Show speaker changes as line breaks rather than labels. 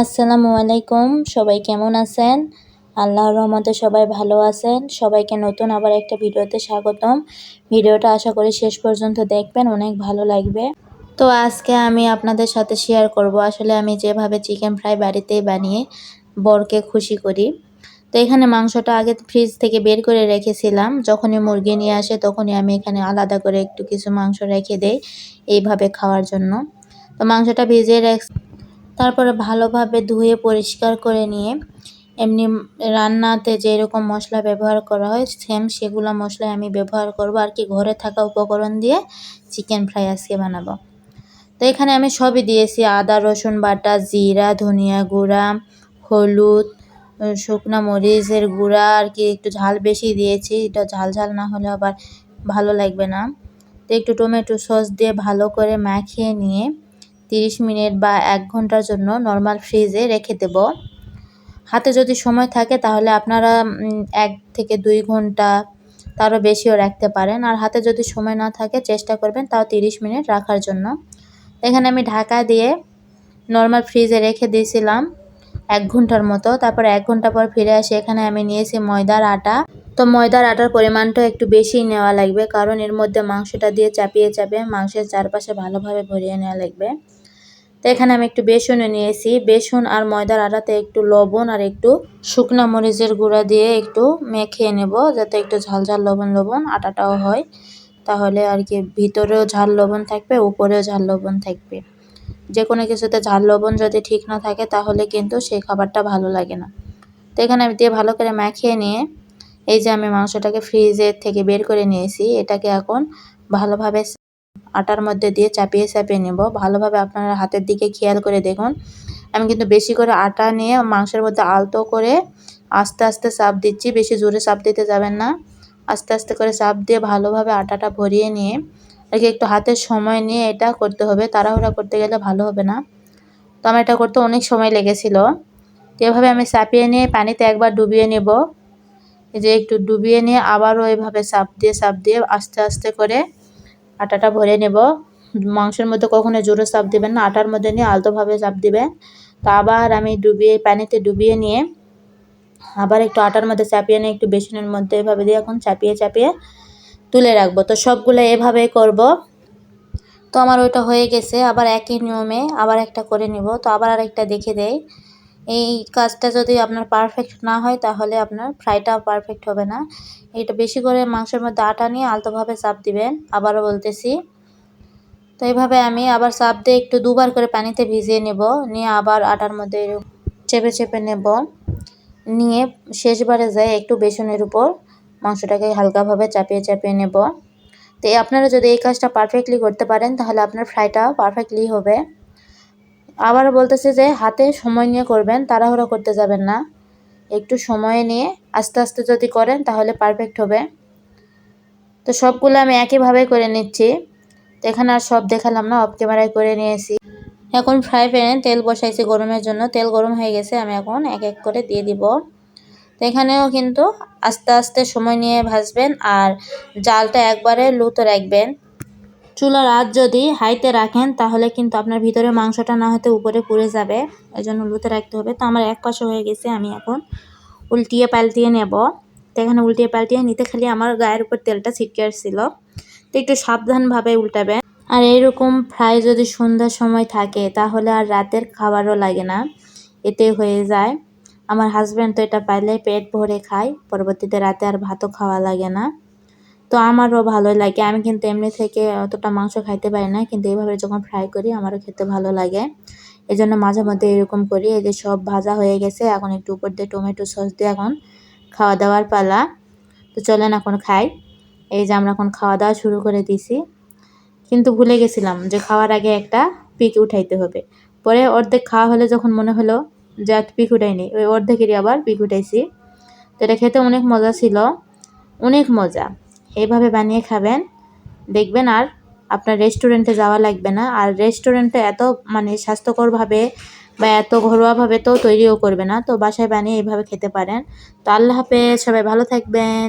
আসসালামু আলাইকুম। সবাই কেমন আছেন? আল্লাহর রহমতে সবাই ভালো আছেন। সবাইকে নতুন আবার একটা ভিডিওতে স্বাগতম। ভিডিওটা আশা করি শেষ পর্যন্ত দেখবেন, অনেক ভালো লাগবে। তো আজকে আমি আপনাদের সাথে শেয়ার করব আসলে আমি যেভাবে চিকেন ফ্রাই বাড়িতেই বানিয়ে বরকে খুশি করি। তো এখানে মাংসটা আগে ফ্রিজ থেকে বের করে রেখেছিলাম। যখনই মুরগি নিয়ে আসে তখনই আমি এখানে আলাদা করে একটু কিছু মাংস রেখে দেই এইভাবে খাওয়ার জন্য। তো মাংসটা ভিজিয়ে তারপরে ভালোভাবে ধুয়ে পরিষ্কার করে নিয়ে এমনি রান্নাতে যেরকম মশলা ব্যবহার করা হয় সেম সেগুলো মশলাই আমি ব্যবহার করব আর কি, ঘরে থাকা উপকরণ দিয়ে চিকেন ফ্রাই আজকে বানাবো। তো এখানে আমি সবই দিয়েছি, আদা রসুন বাটা, জিরা, ধনিয়া গুঁড়া, হলুদ, শুকনা মরিচের গুঁড়া আর কি, একটু ঝাল বেশি দিয়েছি, এটা ঝাল ঝাল না হলে আবার ভালো লাগবে না। তো একটু টমেটো সস দিয়ে ভালো করে মাখিয়ে নিয়ে 30 মিনিট বা 1 ঘন্টার জন্য নর্মাল ফ্রিজে রেখে দেব। হাতে যদি সময় থাকে তাহলে আপনারা 1 থেকে 2 ঘন্টা তারও বেশিও রাখতে পারেন, আর হাতে যদি সময় না থাকে চেষ্টা করবেন তাও 30 মিনিট রাখার জন্য। এখানে আমি ঢাকা দিয়ে নর্মাল ফ্রিজে রেখে দিয়েছিলাম 1 ঘন্টার মতো। তারপর 1 ঘন্টা পর ফিরে আসি, এখানে আমি নিয়েছি ময়দার আটা। তো ময়দার আটার পরিমাণটা একটু বেশি নেওয়া লাগবে, কারণ এর মধ্যে মাংসটা দিয়ে চাপিয়ে চাপিয়ে মাংসের চারপাশে ভালোভাবে ভরিয়ে নেওয়া লাগবে। তো এখানে আমি একটু বেসনও নিয়েছি, বেসন আর ময়দার আটাতে একটু লবণ আর একটু শুকনা মরিচের গুঁড়া দিয়ে একটু মেখে নেব, যাতে একটু ঝাল ঝাল লবণ লবণ আটাটাও হয়, তাহলে আর কি ভিতরেও ঝাল লবণ থাকবে উপরেও ঝাল লবণ থাকবে। যে কোনো কিছুতে ঝাল লবণ যদি ঠিক না থাকে তাহলে কিন্তু সেই খাবারটা ভালো লাগে না। তো এখানে আমি দিয়ে ভালো করে মাখিয়ে নিয়ে এই যে আমি মাংসটাকে ফ্রিজের থেকে বের করে নিয়েছি, এটাকে এখন ভালোভাবে আটার মধ্যে দিয়ে চাপিয়ে চাপিয়ে নেব। ভালোভাবে আপনারা হাতের দিকে খেয়াল করে দেখুন, আমি কিন্তু বেশি করে আটা নিয়ে মাংসের মধ্যে আলতো করে আস্তে আস্তে চাপ দিচ্ছি, বেশি জোরে চাপ দিতে যাবেন না। আস্তে আস্তে করে চাপ দিয়ে ভালোভাবে আটাটা ভরিয়ে নিয়ে আর কি একটু হাতের সময় নিয়ে এটা করতে হবে, তাড়াহুড়া করতে গেলে ভালো হবে না। তো আমার এটা করতে অনেক সময় লেগেছিল। তো এভাবে আমি চাপিয়ে নিয়ে পানিতে একবার ডুবিয়ে নেব, এই যে একটু ডুবিয়ে নিয়ে আবারও এভাবে চাপ দিয়ে আস্তে আস্তে করে আটাটা ভরে নেব। মাংসের মধ্যে কখনো জোরে চাপ দিবেন না, আটার মধ্যে নিয়ে আলতোভাবে চাপ দিবেন। তো আবার আমি পানিতে ডুবিয়ে নিয়ে আবার একটু আটার মধ্যে চাপিয়ে নিয়ে একটু বেসনের মধ্যে এভাবে দিয়ে এখন চাপিয়ে চাপিয়ে তুলে রাখবো। তো সবগুলো এভাবেই করব। তো আমার ওইটা হয়ে গেছে, আবার একই নিয়মে আবার একটা করে নিব। তো আবার আরেকটা দেখে দেই। এই কাজটা যদি আপনার পারফেক্ট না হয় তাহলে আপনার ফ্রাইটা পারফেক্ট হবে না। এটা বেশি করে মাংসের মধ্যে আটা নিয়ে আলতোভাবে চাপ দিবেন, আবারও বলতেছি। তো এইভাবে আমি আবার চাপ দিয়ে একটু দুবার করে পানিতে ভিজিয়ে নেব, নিয়ে আবার আটার মধ্যে চেপে চেপে নেব, নিয়ে শেষবারে যায় একটু বেসনের উপর মাংসটাকে হালকাভাবে চাপিয়ে চাপিয়ে নেব। তো আপনারা যদি এই কাজটা পারফেক্টলি করতে পারেন তাহলে আপনার ফ্রাইটা পারফেক্টলি হবে। আবারও বলতেছে যে হাতে সময় নিয়ে করবেন, তাড়াহুড়ো করতে যাবেন না, একটু সময় নিয়ে আস্তে আস্তে যদি করেন তাহলে পারফেক্ট হবে। তো সবগুলো আমি একইভাবে করে নিচ্ছি। তো এখানে আর সব দেখালাম না, অফ ক্যামেরায় করে নিয়েছি। এখন ফ্রাই প্যানে তেল বসাইছি গরমের জন্য, তেল গরম হয়ে গেছে, আমি এখন এক এক করে দিয়ে দিব। তো এখানেও কিন্তু আস্তে আস্তে সময় নিয়ে ভাজবেন, আর জালটা একবারে লোতে রাখবেন। চুলার আঁচ যদি হাইতে রাখেন তাহলে কিন্তু আপনার ভিতরে মাংসটা না হতে উপরে পুড়ে যাবে, এই জন্য লোতে রাখতে হবে। তো আমার এক পাশে হয়ে গেছে, আমি এখন উল্টিয়ে পাল্টিয়ে নেব। তো এখানে উল্টিয়ে পাল্টিয়ে নিতে খালি আমার গায়ের উপর তেলটা ছিটকে আসছিল, তো একটু সাবধানভাবে উল্টাবেন। আর এইরকম ফ্রাই যদি সন্ধ্যার সময় থাকে তাহলে আর রাতের খাবারও লাগে না, এতে হয়ে যায়। আমার হাজব্যান্ড তো এটা পাইলে পেট ভরে খায়, পরবর্তীতে রাতে আর ভাতও খাওয়া লাগে না। তো আমারও ভালোই লাগে, আমি কিন্তু এমনি থেকে অতটা মাংস খাইতে পারি না, কিন্তু এইভাবে যখন ফ্রাই করি আমারও খেতে ভালো লাগে, এই জন্য মাঝে মধ্যে এরকম করি। এই যে সব ভাজা হয়ে গেছে, এখন একটু উপর দিয়ে টমেটো সস দিয়ে এখন খাওয়া দাওয়ার পালা। তো চলেন এখন খাই। এই যে আমরা এখন খাওয়া দাওয়া শুরু করে দিছি, কিন্তু ভুলে গেছিলাম যে খাওয়ার আগে একটা পিক উঠাইতে হবে। পরে অর্ধেক খাওয়া হলে যখন মনে হলো যে আর পিক উঠাইনি, ওই অর্ধেকেরই আবার পিক উঠাইছি। তো এটা খেতে অনেক মজা ছিল, অনেক মজা। এইভাবে বানিয়ে খাবেন, দেখবেন আর আপনার রেস্টুরেন্টে যাওয়া লাগবে না। আর রেস্টুরেন্টে এত মানে স্বাস্থ্যকরভাবে বা এত ঘরোয়াভাবে তো তৈরিও করবে না, তো বাসায় বানিয়ে এইভাবে খেতে পারেন। তো আল্লাহ হাফেজ, সবাই ভালো থাকবেন।